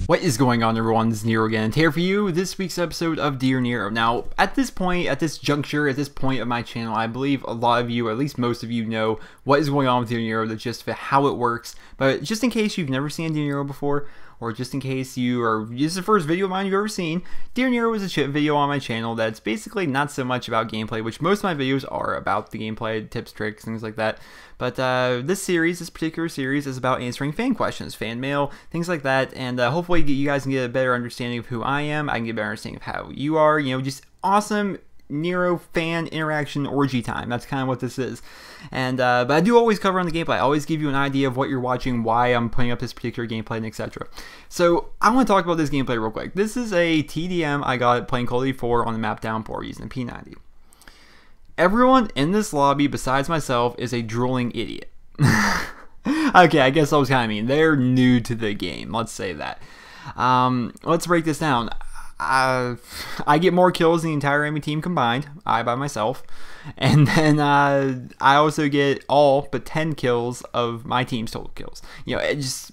What is going on, everyone? This is Nero again, and here for you this week's episode of Dear Nero. Now, at this point, at this juncture, at this point of my channel, I believe a lot of you, or at least most of you, know what is going on with Dear Nero, the gist of it, how it works. But just in case you've never seen Dear Nero before, or just in case this is the first video of mine you've ever seen, Dear Nero is a chip video on my channel that's basically not so much about gameplay, which most of my videos are about the gameplay, tips, tricks, things like that. But this particular series is about answering fan questions, fan mail, things like that, and hopefully you guys can get a better understanding of who I am. I can get a better understanding of how you are, just awesome Nero fan interaction orgy time. That's kind of what this is. And but I do always cover on the gameplay. I always give you an idea of what you're watching, why I'm putting up this particular gameplay, and etc. So I want to talk about this gameplay real quick. This is a TDM I got playing Call of Duty 4 on the map Downpour using the P90. Everyone in this lobby besides myself is a drooling idiot. Okay, I guess I was kind of mean. They're new to the game, let's say that. Let's break this down. I get more kills than the entire enemy team combined, I by myself, and then I also get all but 10 kills of my team's total kills.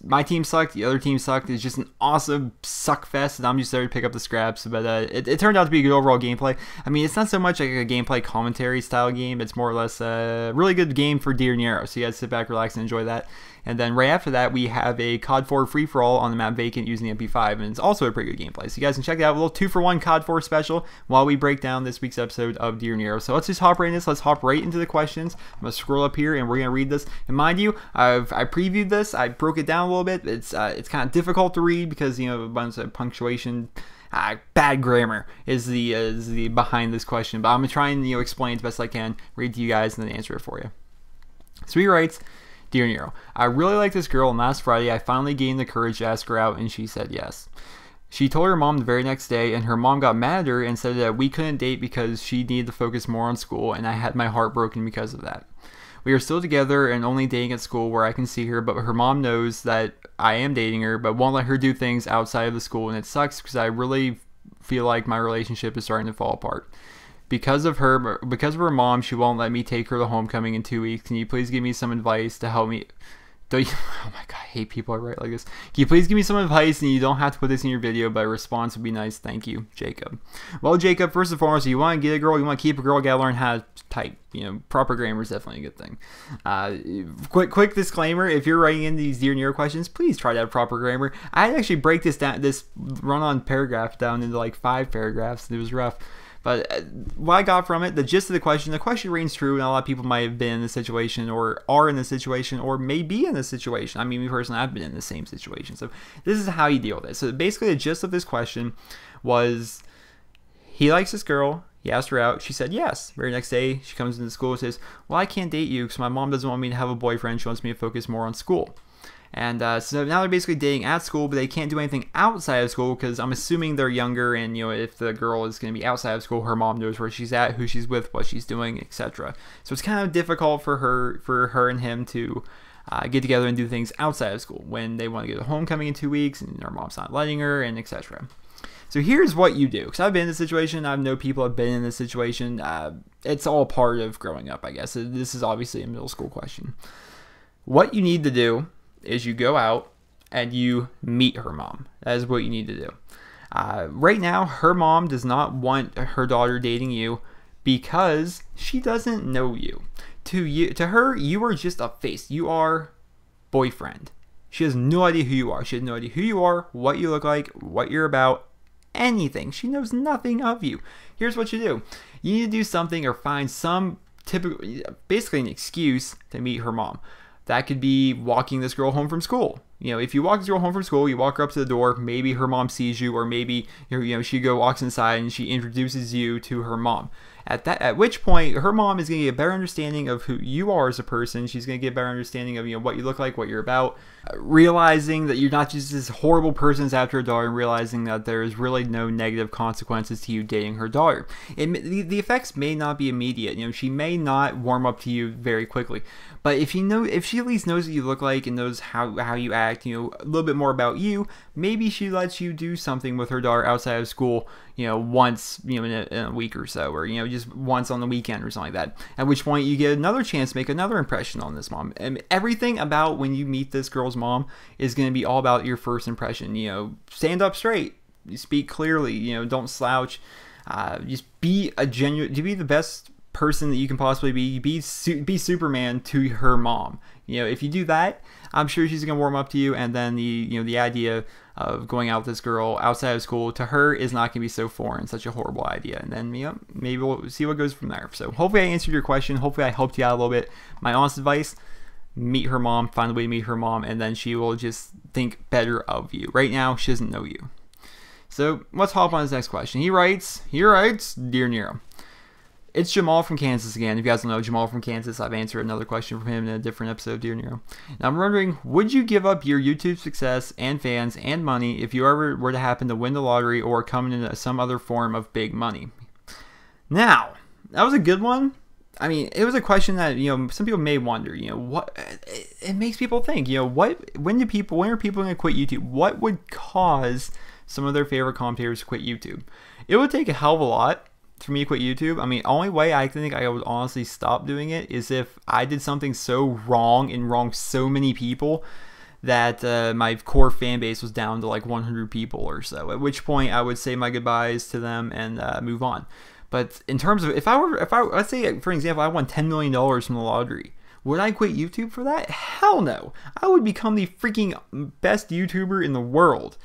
My team sucked, the other team sucked. It's just an awesome suck fest, and I'm just there to pick up the scraps. But it turned out to be a good overall gameplay. I mean, it's not so much like a gameplay commentary style game. It's more or less a really good game for Dear Nero. So you guys sit back, relax, and enjoy that. And then right after that, we have a COD 4 free-for-all on the map Vacant using the MP5, and it's also a pretty good gameplay. So you guys can check it out. A little 2-for-1 COD 4 special while we break down this week's episode of Dear Nero. So let's just hop right into this. Let's hop right into the questions. I'm going to scroll up here, and we're going to read this. And mind you, I previewed this. I broke it down a little bit. It's kind of difficult to read because, a bunch of punctuation. Bad grammar is the behind this question. But I'm going to try and, explain as best I can, read to you guys, and then answer it for you. So he writes, Dear Nero, I really like this girl, and last Friday I finally gained the courage to ask her out, and she said yes. She told her mom the very next day, and her mom got mad at her and said that we couldn't date because she needed to focus more on school, and I had my heart broken because of that. We are still together and only dating at school where I can see her, but her mom knows that I am dating her, but won't let her do things outside of the school, and it sucks because I really feel like my relationship is starting to fall apart. Because of her mom, she won't let me take her to homecoming in 2 weeks. Can you please give me some advice to help me? Oh my god, I hate people who write like this. Can you please give me some advice? And you don't have to put this in your video, but a response would be nice. Thank you, Jacob. Well, Jacob, first and foremost, you want to get a girl, you want to keep a girl, gotta learn how to type. Proper grammar is definitely a good thing. Quick disclaimer: if you're writing in these Dear Nero questions, please try to have proper grammar. I actually break this run-on paragraph down into like 5 paragraphs. It was rough. But what I got from it, the gist of the question rings true, and a lot of people might have been in this situation, or are in this situation, or may be in this situation. I mean, me personally, I've been in the same situation. So this is how you deal with it. So basically, the gist of this question was, he likes this girl. He asked her out. She said yes. Very next day, she comes into school and says, well, I can't date you because my mom doesn't want me to have a boyfriend. She wants me to focus more on school. And so now they're basically dating at school, but they can't do anything outside of school because I'm assuming they're younger, and if the girl is going to be outside of school, her mom knows where she's at, who she's with, what she's doing, etc. So it's kind of difficult for her and him to get together and do things outside of school when they want to go to homecoming in 2 weeks, and her mom's not letting her, and etc. So here's what you do, because I've been in this situation. I know people have been in this situation. It's all part of growing up, I guess. This is obviously a middle school question. What you need to do is you go out and you meet her mom. That is what you need to do. Right now, her mom does not want her daughter dating you because she doesn't know you. To her, you are just a face. You are boyfriend. She has no idea who you are. She has no idea who you are, what you look like, what you're about, anything. She knows nothing of you. Here's what you do. You need to do something or find some basically an excuse to meet her mom. That could be walking this girl home from school. If you walk this girl home from school, you walk her up to the door, maybe her mom sees you, or maybe she walks inside and she introduces you to her mom. At which point, her mom is going to get a better understanding of who you are as a person. She's going to get a better understanding of what you look like, what you're about, realizing that you're not just this horrible person that's after her daughter, and realizing that there is really no negative consequences to you dating her daughter. The effects may not be immediate. She may not warm up to you very quickly, but if she at least knows what you look like and knows how you act, a little bit more about you, maybe she lets you do something with her daughter outside of school, once, in a week or so, or, just once on the weekend or something like that. At which point you get another chance to make another impression on this mom. And everything about when you meet this girl's mom is going to be all about your first impression. Stand up straight, you speak clearly, don't slouch, just be be the best person that you can possibly be Superman to her mom. If you do that, I'm sure she's gonna warm up to you, and then the idea of going out with this girl outside of school to her is not gonna be so foreign, such a horrible idea. And then maybe we'll see what goes from there. So hopefully I answered your question. Hopefully I helped you out a little bit. My honest advice: meet her mom, find a way to meet her mom, and then she will just think better of you. Right now, she doesn't know you. So let's hop on his next question. He writes, Dear Nero. It's Jamal from Kansas again. If you guys don't know Jamal from Kansas, I've answered another question from him in a different episode of Dear Nero. Now I'm wondering, would you give up your YouTube success and fans and money if you ever were to happen to win the lottery or come into some other form of big money? Now, that was a good one. I mean, it was a question that, some people may wonder, what it makes people think, when are people going to quit YouTube? What would cause some of their favorite commentators to quit YouTube? It would take a hell of a lot for me to quit YouTube. I mean, only way I think I would honestly stop doing it is if I did something so wrong and wronged so many people that my core fan base was down to like 100 people or so, at which point I would say my goodbyes to them and move on. But in terms of, if I let's say, for example, I won $10 million from the lottery, would I quit YouTube for that? Hell no. I would become the freaking best YouTuber in the world.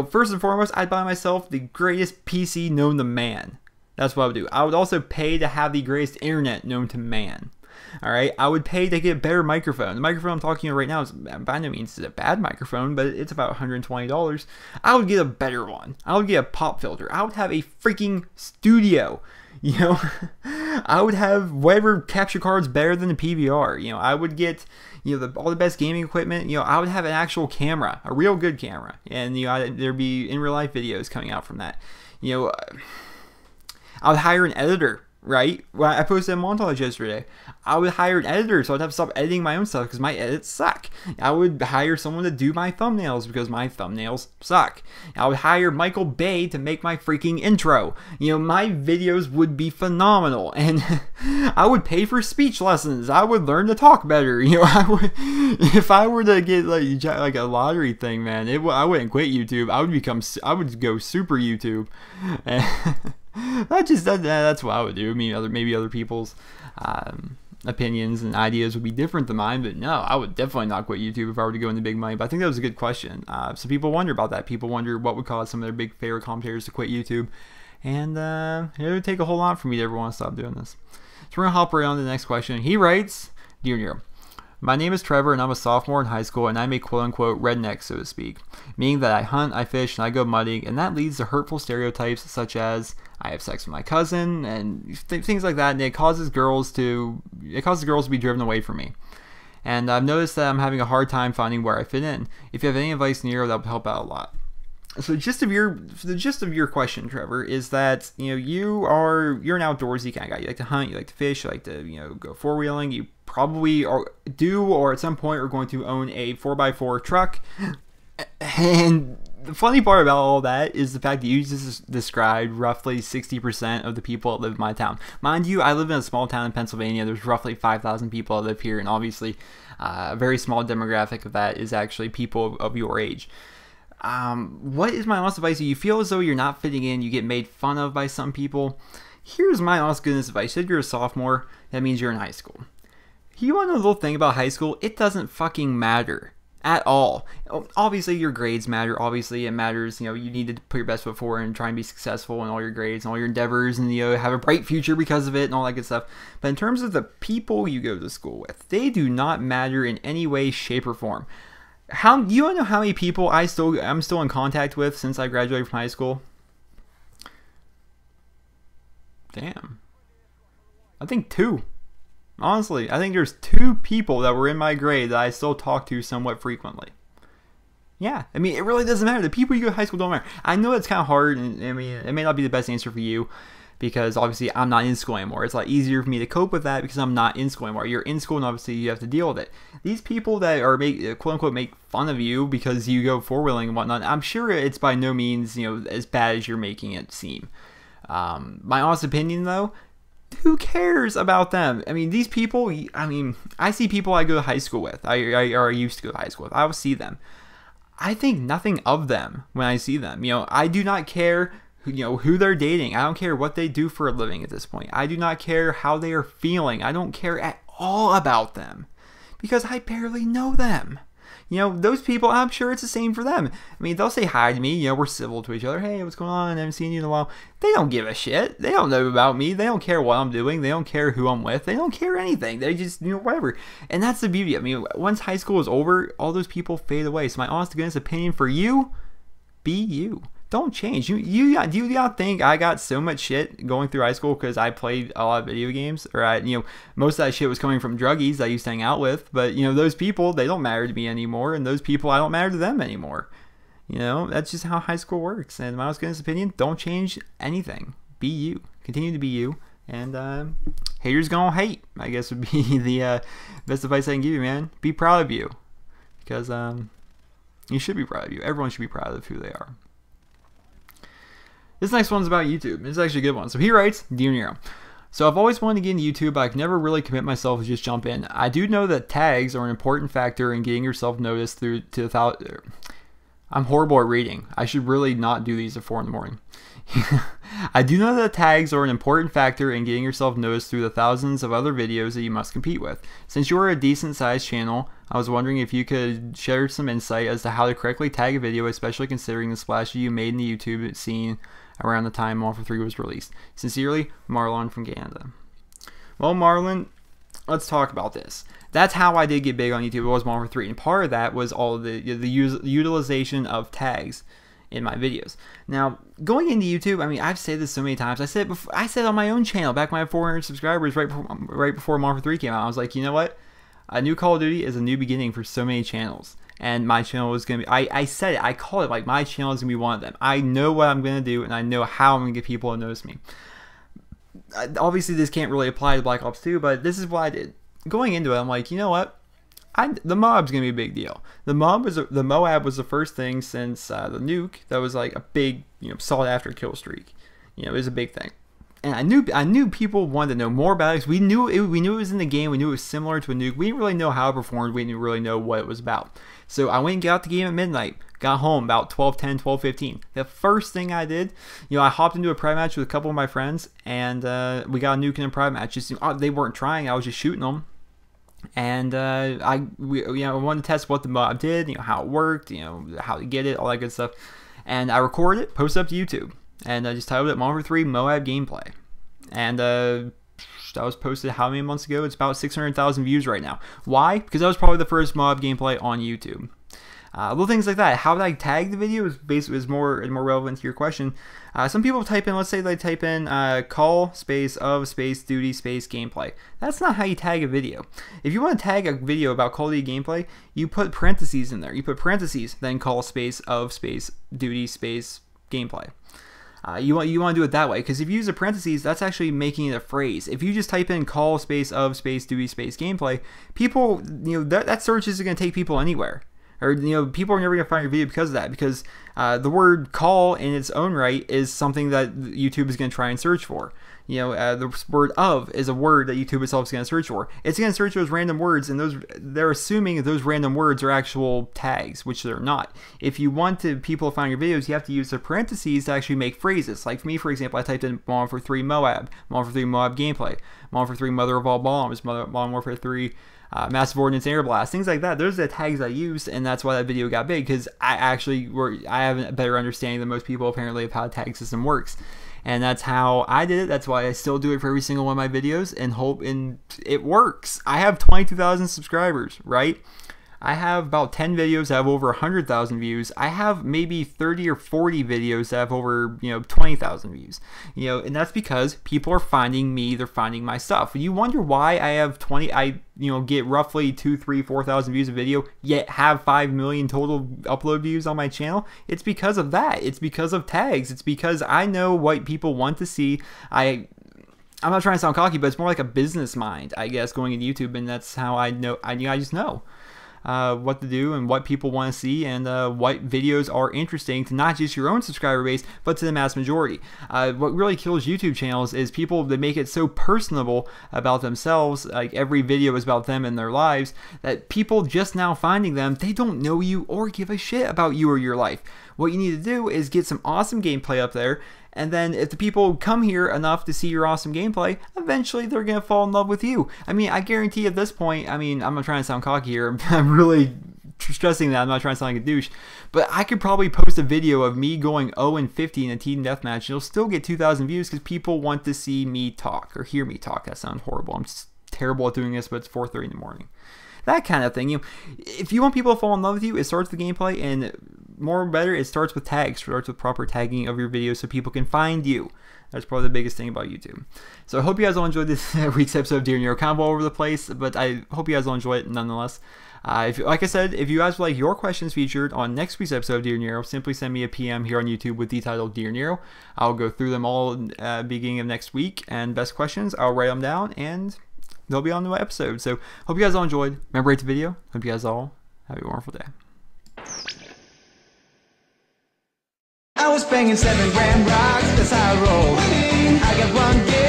First and foremost, I'd buy myself the greatest PC known to man. That's what I would do. I would also pay to have the greatest internet known to man. Alright, I would pay to get a better microphone. The microphone I'm talking about right now is by no means a bad microphone, but it's about $120. I would get a better one. I would get a pop filter. I would have a freaking studio. I would have whatever capture cards better than the PVR. I would get all the best gaming equipment. I would have an actual camera, a real good camera, and there'd be in real life videos coming out from that. I would hire an editor, right? Well, I posted a montage yesterday. I would hire an editor, so I'd have to stop editing my own stuff because my edits suck. I would hire someone to do my thumbnails because my thumbnails suck. I would hire Michael Bay to make my freaking intro. My videos would be phenomenal, and I would pay for speech lessons. I would learn to talk better. If I were to get like a lottery thing, man, I wouldn't quit YouTube. I would go super YouTube. That's what I would do. I mean, maybe other people's opinions and ideas would be different than mine, but no, I would definitely not quit YouTube if I were to go into big money. But I think that was a good question. So people wonder about that. People wonder what would cause some of their big favorite commentators to quit YouTube, and it would take a whole lot for me to ever want to stop doing this. So we're gonna hop right on to the next question. He writes, Dear Nero. My name is Trevor, and I'm a sophomore in high school, and I'm a quote-unquote redneck, so to speak, meaning that I hunt, I fish, and I go mudding, and that leads to hurtful stereotypes such as I have sex with my cousin, and things like that, and it causes girls to be driven away from me. And I've noticed that I'm having a hard time finding where I fit in. If you have any advice, Nero, that would help out a lot. So the gist of your question, Trevor, is that you're an outdoorsy kind of guy. You like to hunt, you like to fish, you like to go four-wheeling. You probably or at some point are going to own a 4x4 truck. And the funny part about all that is the fact that you just described roughly 60% of the people that live in my town. Mind you, I live in a small town in Pennsylvania. There's roughly 5,000 people that live here, and obviously a very small demographic of that is actually people of your age. What is my honest advice? You feel as though you're not fitting in, you get made fun of by some people. Here's my honest goodness advice. You said you're a sophomore, that means you're in high school. You want to know a little thing about high school? It doesn't fucking matter at all. Obviously your grades matter. Obviously it matters, you need to put your best foot forward and try and be successful in all your grades and all your endeavors, and have a bright future because of it and all that good stuff. But in terms of the people you go to school with, they do not matter in any way, shape, or form. You want to know how many people I'm still in contact with since I graduated from high school? Damn. I think 2. Honestly, I think there's 2 people that were in my grade that I still talk to somewhat frequently. Yeah, I mean, it really doesn't matter. The people you go to high school don't matter. I know it's kind of hard, and I mean, it may not be the best answer for you, because obviously I'm not in school anymore. It's a lot easier for me to cope with that because I'm not in school anymore. You're in school and obviously you have to deal with it. These people that are quote unquote make fun of you because you go four-wheeling and whatnot, I'm sure it's by no means, you know, as bad as you're making it seem. My honest opinion though, who cares about them? I mean, these people, I mean, I see people I go to high school with, I used to go to high school with, I will see them. I think nothing of them when I see them. You know, I do not care, you know, who they're dating. I don't care what they do for a living at this point. I do not care how they are feeling. I don't care at all about them because I barely know them. You know, those people, I'm sure it's the same for them. I mean, they'll say hi to me. You know, we're civil to each other. Hey, what's going on? I haven't seen you in a while. They don't give a shit. They don't know about me. They don't care what I'm doing. They don't care who I'm with. They don't care anything. They just, you know, whatever. And that's the beauty. I mean, once high school is over, all those people fade away. So my honest to goodness opinion for you, be you. Don't change. Do you think I got so much shit going through high school because I played a lot of video games? Or you know, most of that shit was coming from druggies I used to hang out with. But, you know, those people, they don't matter to me anymore. And those people, I don't matter to them anymore. You know, that's just how high school works. And my honest opinion, don't change anything. Be you. Continue to be you. And haters gonna hate, I guess would be the best advice I can give you, man. Be proud of you. Because you should be proud of you. Everyone should be proud of who they are. This next one's about YouTube. This is actually a good one. So he writes, Dear Nero. So I've always wanted to get into YouTube, but I can never really commit myself to just jump in. I do know that tags are an important factor in getting yourself noticed through to the I'm horrible at reading. I should really not do these at 4 in the morning. I do know that tags are an important factor in getting yourself noticed through the thousands of other videos that you must compete with. Since you are a decent sized channel, I was wondering if you could share some insight as to how to correctly tag a video, especially considering the splashes you made in the YouTube scene around the time Modern Warfare 3 was released. Sincerely, Marlon from Canada. Well, Marlon, let's talk about this. That's how I did get big on YouTube. It was Modern Warfare 3, and part of that was all of the utilization of tags in my videos. Now, going into YouTube, I mean, I've said this so many times. I said it on my own channel back when I had 400 subscribers right before Modern Warfare 3 came out. I was like, you know what? A new Call of Duty is a new beginning for so many channels. And my channel was going to be, I said it, I called it, like, my channel is going to be one of them. I know what I'm going to do, and I know how I'm going to get people to notice me. Obviously, this can't really apply to Black Ops 2, but this is what I did. Going into it, I'm like, you know what? The Moab's going to be a big deal. The Moab was the first thing since the nuke that was like a big, you know, sought after kill streak. You know, it was a big thing. And I knew people wanted to know more about it. We knew it was in the game. We knew it was similar to a nuke. We didn't really know how it performed. We didn't really know what it was about. So I went and got the game at midnight. Got home about 12:10, 12:15. The first thing I did, you know, I hopped into a private match with a couple of my friends, and we got a nuke in a private match. Just, they weren't trying. I was just shooting them. And I wanted to test what the Moab did, you know, how it worked, you know, how to get it, all that good stuff. And I recorded it, posted it up to YouTube, and I just titled it Modern Warfare 3 Moab Gameplay. And that was posted how many months ago? It's about 600,000 views right now. Why? Because that was probably the first Moab gameplay on YouTube. Little things like that. How did I tag the video is more relevant to your question. Some people type in, let's say they type in call space of space duty space gameplay. That's not how you tag a video. If you want to tag a video about Call of Duty gameplay, you put parentheses in there. You put parentheses, then call space of space duty space gameplay. You want to do it that way, because if you use a parentheses, that's actually making it a phrase. If you just type in call space of space duty space gameplay, people, you know, that search isn't going to take people anywhere. Or, you know, people are never going to find your video because of that, because the word call in its own right is something that YouTube is going to try and search for. You know, the word of is a word that YouTube itself is going to search for. It's going to search those random words, and they're assuming that those random words are actual tags, which they're not. If you want people to find your videos, you have to use the parentheses to actually make phrases. Like for me, for example, I typed in Modern Warfare 3 Moab, Modern Warfare 3 Moab gameplay, Modern Warfare 3 Mother of All Bombs, Modern Warfare 3 Massive Ordnance Air Blast, things like that. Those are the tags I used, and that's why that video got big, because I have a better understanding than most people apparently of how a tag system works. And that's how I did it. That's why I still do it for every single one of my videos, and hope it works. I have 22,000 subscribers, right? I have about 10 videos that have over 100,000 views. I have maybe 30 or 40 videos that have over, 20,000 views. And that's because people are finding me, they're finding my stuff. You wonder why I have get roughly 2, 3, 4,000 views a video, yet have 5 million total upload views on my channel? It's because of that. It's because of tags. It's because I know what people want to see. I'm not trying to sound cocky, but it's more like a business mind, I guess, going into YouTube, and that's how I know. I just know what to do and what people want to see, and what videos are interesting to not just your own subscriber base, but to the mass majority. What really kills YouTube channels is people that make it so personable about themselves, like every video is about them and their lives, that people just now finding them, they don't know you or give a shit about you or your life. What you need to do is get some awesome gameplay up there, and then if the people come here enough to see your awesome gameplay, eventually they're going to fall in love with you. I mean, I guarantee at this point, I'm not trying to sound cocky here, I'm really stressing that, I'm not trying to sound like a douche, but I could probably post a video of me going 0-50 in a team deathmatch, and it'll still get 2,000 views because people want to see me talk, or hear me talk. That sounds horrible. I'm just terrible at doing this, but it's 4:30 in the morning. That kind of thing. If you want people to fall in love with you, it starts with gameplay, and more better, it starts with tags. It starts with proper tagging of your videos so people can find you. That's probably the biggest thing about YouTube. So I hope you guys all enjoyed this week's episode of Dear Nero. Kind of all over the place, but I hope you guys all enjoy it nonetheless. Like I said, if you guys would like your questions featured on next week's episode of Dear Nero, simply send me a PM here on YouTube with the title Dear Nero. I'll go through them all beginning of next week, and best questions, I'll write them down, and they'll be on the episode. So hope you guys all enjoyed. Remember, rate the video. Hope you guys all have a wonderful day. I was banging 7 gram rocks, that's how I roll. I got one game.